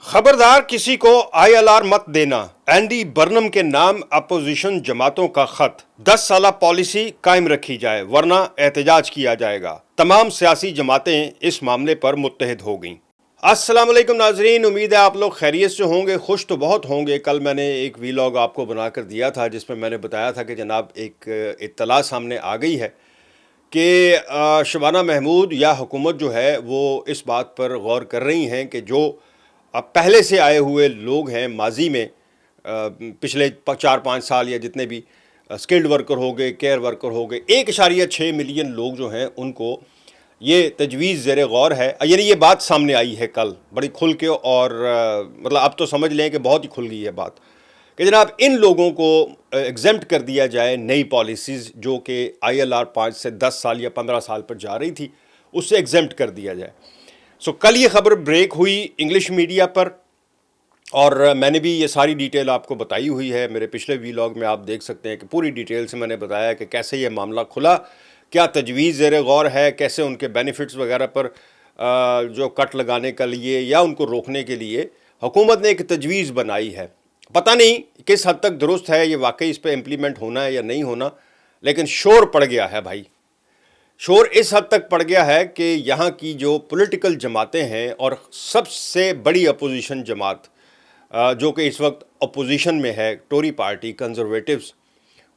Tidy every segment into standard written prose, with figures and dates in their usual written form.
खबरदार किसी को ILR मत देना। एंडी बर्नम के नाम अपोजिशन जमातों का खत। 10 साला पॉलिसी कायम रखी जाए वरना एहतजाज किया जाएगा। तमाम सियासी जमातें इस मामले पर मुत्तहिद हो गईं। अस्सलाम वालेकुम नाजरीन, उम्मीद है आप लोग खैरियत से होंगे, खुश तो बहुत होंगे। कल मैंने एक वीलॉग आपको बनाकर दिया था जिसमें मैंने बताया था कि जनाब एक इत्तला सामने आ गई है कि शबाना महमूद या हुकूमत जो है वो इस बात पर गौर कर रही हैं कि जो अब पहले से आए हुए लोग हैं माजी में पिछले 4-5 साल या जितने भी स्किल्ड वर्कर हो गए, केयर वर्कर हो गए, 1.6 मिलियन लोग जो हैं उनको ये तजवीज़ ज़ेर गौर है। यानी ये बात सामने आई है कल बड़ी खुल के, और मतलब अब तो समझ लें कि बहुत ही खुल गई है बात कि जनाब इन लोगों को एग्जेम्प्ट कर दिया जाए। नई पॉलिसीज़ जो कि ILR 5 से 10 साल या 15 साल पर जा रही थी उससे एग्जेम्प्ट कर दिया जाए। कल ये खबर ब्रेक हुई इंग्लिश मीडिया पर, और मैंने भी ये सारी डिटेल आपको बताई हुई है। मेरे पिछले वीलॉग में आप देख सकते हैं कि पूरी डिटेल से मैंने बताया कि कैसे ये मामला खुला, क्या तजवीज़ ज़ेर गौर है, कैसे उनके बेनिफिट्स वगैरह पर जो कट लगाने के लिए या उनको रोकने के लिए हुकूमत ने एक तजवीज़ बनाई है। पता नहीं किस हद तक दुरुस्त है, ये वाकई इस पर इम्प्लीमेंट होना है या नहीं होना, लेकिन शोर पड़ गया है भाई। शोर इस हद तक पड़ गया है कि यहाँ की जो पॉलिटिकल जमातें हैं और सबसे बड़ी अपोजिशन जमात जो कि इस वक्त अपोजिशन में है, टोरी पार्टी कंजर्वेटिव्स,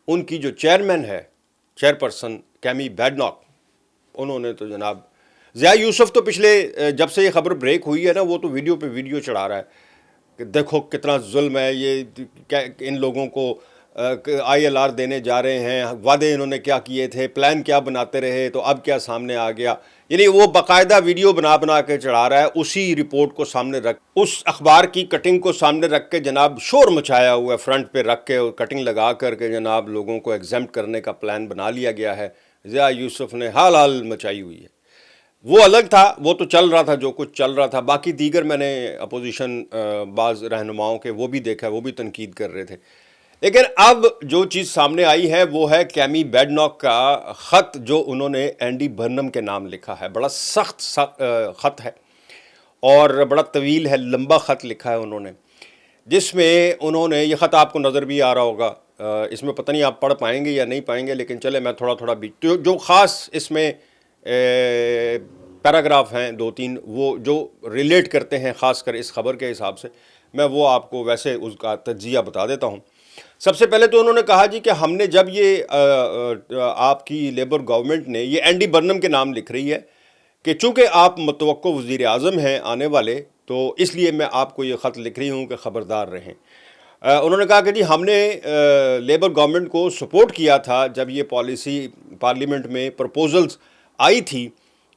उनकी जो चेयरपर्सन कैमी बैडनॉक, उन्होंने तो जनाब ज़िया यूसुफ तो पिछले जब से ये खबर ब्रेक हुई है ना, वो तो वीडियो पे वीडियो चढ़ा रहा है कि देखो कितना जुल्म है, ये इन लोगों को ILR देने जा रहे हैं, वादे इन्होंने क्या किए थे, प्लान क्या बनाते रहे, तो अब क्या सामने आ गया। यानी वो बाकायदा वीडियो बना बना के चढ़ा रहा है, उसी रिपोर्ट को सामने रख, उस अखबार की कटिंग को सामने रख के जनाब शोर मचाया हुआ है, फ्रंट पे रख के कटिंग लगा करके जनाब लोगों को एग्जेम्प्ट करने का प्लान बना लिया गया है। ज़िया यूसुफ ने हाल हाल मचाई हुई है। वो अलग था, वो तो चल रहा था जो कुछ चल रहा था। बाकी दीगर मैंने अपोजिशन बाज़ रहनुमाओं के वो भी देखा, वो भी तनकीद कर रहे थे। लेकिन अब जो चीज़ सामने आई है वो है कैमी बैडनॉक का ख़त जो उन्होंने एंडी बर्नम के नाम लिखा है। बड़ा सख्त ख़त है और बड़ा तवील है, लंबा ख़त लिखा है उन्होंने, जिसमें उन्होंने ये ख़त आपको नज़र भी आ रहा होगा। इसमें पता नहीं आप पढ़ पाएंगे या नहीं पाएंगे, लेकिन चले मैं थोड़ा थोड़ा भी जो ख़ास इसमें पैराग्राफ हैं 2-3 वो जो रिलेट करते हैं ख़ास कर इस खबर के हिसाब से, मैं वो आपको वैसे उसका तज्जिया बता देता हूँ। सबसे पहले तो उन्होंने कहा जी कि हमने जब ये आपकी लेबर गवर्नमेंट ने ये एंडी बर्नम के नाम लिख रही है कि चूँकि आप मुतवक्को वज़ीर आज़म हैं आने वाले, तो इसलिए मैं आपको ये ख़त लिख रही हूँ कि ख़बरदार रहें। उन्होंने कहा कि जी हमने लेबर गवर्नमेंट को सपोर्ट किया था जब ये पॉलिसी पार्लियामेंट में प्रपोजल्स आई थी,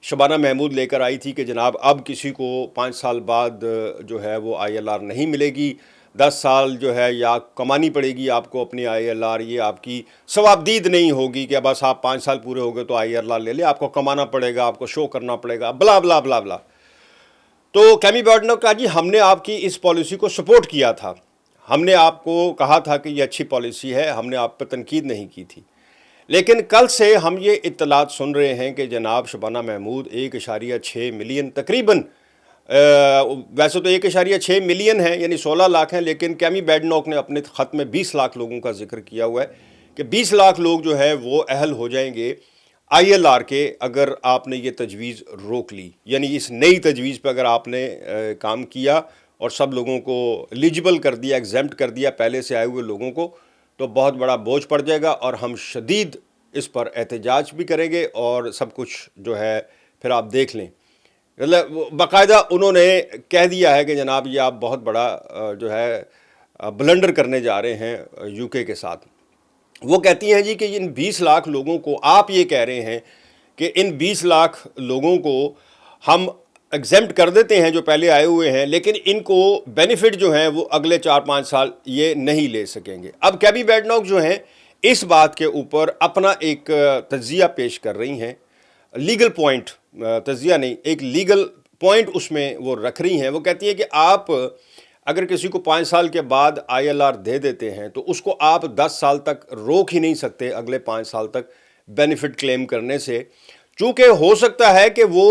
शबाना महमूद लेकर आई थी कि जनाब अब किसी को 5 साल बाद जो है वो ILR नहीं मिलेगी, 10 साल जो है या कमानी पड़ेगी आपको अपनी ILR, ये आपकी सवाबदीद नहीं होगी कि बस आप 5 साल पूरे हो गए तो ILR ले ले, आपको कमाना पड़ेगा, आपको शो करना पड़ेगा, बला बला बला बला। तो कैमी बैडनॉक का जी हमने आपकी इस पॉलिसी को सपोर्ट किया था, हमने आपको कहा था कि ये अच्छी पॉलिसी है, हमने आप पर तनकीद नहीं की थी। लेकिन कल से हम ये इत्तलात सुन रहे हैं कि जनाब शबाना महमूद 1.6 मिलियन तकरीबन, वैसे तो 1.6 मिलियन है यानी 16 लाख हैं, लेकिन कैमी बैडनॉक ने अपने ख़त में 20 लाख लोगों का जिक्र किया हुआ है कि 20 लाख लोग जो है वो अहल हो जाएंगे ILR के अगर आपने ये तजवीज़ रोक ली। यानी इस नई तजवीज़ पर अगर आपने काम किया और सब लोगों को एलिजिबल कर दिया, एग्जेम्प्ट कर दिया पहले से आए हुए लोगों को, तो बहुत बड़ा बोझ पड़ जाएगा और हम शदीद इस पर एहतजाज भी करेंगे और सब कुछ जो है फिर आप देख लें। मतलब बाकायदा उन्होंने कह दिया है कि जनाब ये आप बहुत बड़ा जो है ब्लंडर करने जा रहे हैं UK के साथ। वो कहती हैं जी कि इन 20 लाख लोगों को, आप ये कह रहे हैं कि इन 20 लाख लोगों को हम एग्जेम्प्ट कर देते हैं जो पहले आए हुए हैं, लेकिन इनको बेनिफिट जो हैं वो अगले 4-5 साल ये नहीं ले सकेंगे। अब कैमी बैडनॉक जो हैं इस बात के ऊपर अपना एक तज्जिया पेश कर रही हैं, लीगल पॉइंट, तज्जिया नहीं, एक लीगल पॉइंट उसमें वो रख रही हैं। वो कहती है कि आप अगर किसी को 5 साल के बाद ILR दे देते हैं तो उसको आप 10 साल तक रोक ही नहीं सकते अगले 5 साल तक बेनिफिट क्लेम करने से, चूँकि हो सकता है कि वो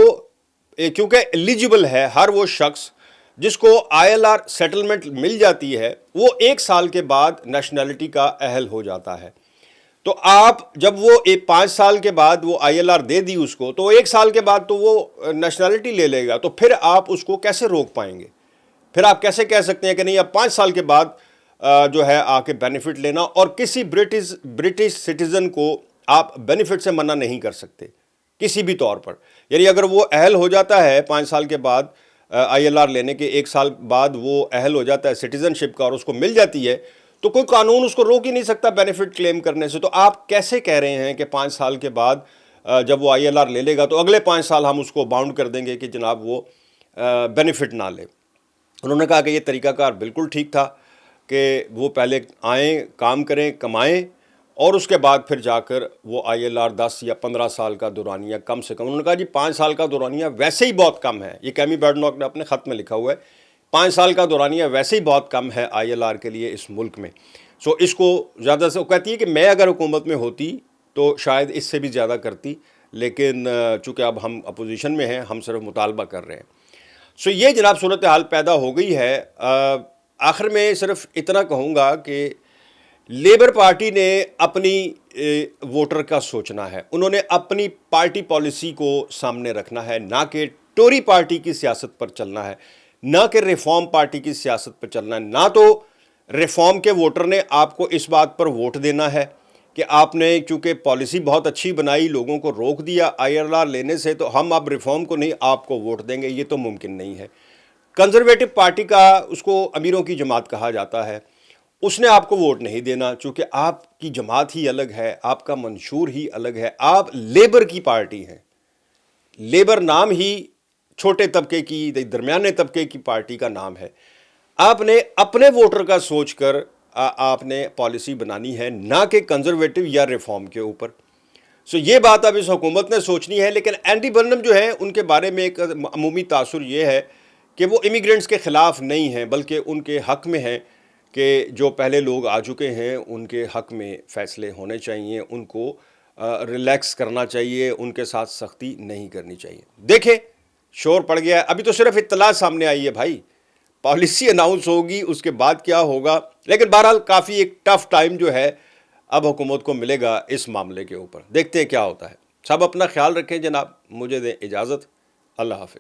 क्योंकि एलिजिबल है हर वो शख्स جس کو ILR سیٹلمنٹ مل جاتی ہے وہ 1 سال کے بعد نیشنلٹی کا اہل ہو جاتا ہے۔ تو آپ جب وہ 5 سال کے بعد وہ ILR دے دی اس کو، تو 1 سال کے بعد تو وہ نیشنلٹی لے لے گا، تو پھر آپ اس کو کیسے روک پائیں گے؟ پھر آپ کیسے کہہ سکتے ہیں کہ نہیں اب 5 سال کے بعد جو ہے آ کے بینیفٹ لینا، اور کسی برٹش سٹیزن کو آپ بینیفٹ سے منع نہیں کر سکتے کسی بھی طور پر۔ یعنی اگر وہ اہل ہو جاتا ہے 5 سال کے بعد، ILR لینے کے 1 سال بعد وہ اہل ہو جاتا ہے سٹیزن شپ کا اور اس کو مل جاتی ہے، تو کوئی قانون اس کو روک ہی نہیں سکتا بینیفٹ کلیم کرنے سے۔ تو آپ کیسے کہہ رہے ہیں کہ 5 سال کے بعد جب وہ ILR لے لے گا تو اگلے 5 سال ہم اس کو باؤنڈ کر دیں گے کہ جناب وہ بینیفٹ نہ لے؟ انہوں نے کہا کہ یہ طریقہ کار بالکل ٹھیک تھا کہ وہ پہلے آئیں، کام کریں، کمائیں، اور اس کے بعد پھر جا کر وہ ILR 10 یا 15 سال کا دورانیہ کم سے کم۔ انہوں نے کہا جی 5 سال کا دورانیہ ویسے ہی بہت کم ہے، یہ کیمی بیڈناک نے اپنے خط میں لکھا ہوا ہے، 5 سال کا دورانیہ ویسے ہی بہت کم ہے ILR کے لیے اس ملک میں۔ اس کو زیادہ سے، وہ کہتی ہے کہ میں اگر حکومت میں ہوتی تو شاید اس سے بھی زیادہ کرتی، لیکن چونکہ اب ہم اپوزیشن میں ہیں، ہم صرف مطالبہ کر رہے ہیں۔ یہ جناب صورتحال پیدا ہو گئی ہے۔ آخر میں صرف اتنا کہوں گا کہ لیبر پارٹی نے اپنی ووٹر کا سوچنا ہے، انہوں نے اپنی پارٹی پالیسی کو سامنے رکھنا ہے، نہ کہ ٹوری پارٹی کی سیاست پر چلنا ہے، نہ کہ ریفارم پارٹی کی سیاست پر چلنا ہے۔ نہ تو ریفارم کے ووٹر نے آپ کو اس بات پر ووٹ دینا ہے کہ آپ نے چونکہ پالیسی بہت اچھی بنائی، لوگوں کو روک دیا ILR لینے سے، تو ہم اب ریفارم کو نہیں آپ کو ووٹ دیں گے، یہ تو ممکن نہیں ہے۔ کنزرویٹو پارٹی کا، اس کو امیروں کی جماعت کہا جاتا ہے، اس نے آپ کو ووٹ نہیں دینا، چونکہ آپ کی جماعت ہی الگ ہے، آپ کا منشور ہی الگ ہے، آپ لیبر کی پارٹی ہیں۔ لیبر نام ہی چھوٹے طبقے کی، درمیانے طبقے کی پارٹی کا نام ہے۔ آپ نے اپنے ووٹر کا سوچ کر آپ نے پالیسی بنانی ہے، نہ کہ کنزرویٹو یا ریفارم کے اوپر۔ یہ بات اب اس حکومت نے سوچنی ہے۔ لیکن اینڈی برنم جو ہے، ان کے بارے میں ایک عمومی تاثر یہ ہے کہ وہ امیگرینٹس کے خلاف نہیں ہیں، بلکہ ان کے حق میں ہیں کہ جو پہلے لوگ آ چکے ہیں ان کے حق میں فیصلے ہونے چاہیے، ان کو ریلیکس کرنا چاہیے، ان کے ساتھ سختی نہیں کرنی چاہیے۔ دیکھیں شور پڑ گیا ہے، ابھی تو صرف اطلاع سامنے آئی ہے بھائی، پالیسی اناؤنس ہوگی اس کے بعد کیا ہوگا۔ لیکن بہرحال کافی ایک ٹف ٹائم جو ہے اب حکومت کو ملے گا اس معاملے کے اوپر، دیکھتے ہیں کیا ہوتا ہے۔ سب اپنا خیال رکھیں جناب، مجھے دیں اجازت، اللہ حافظ۔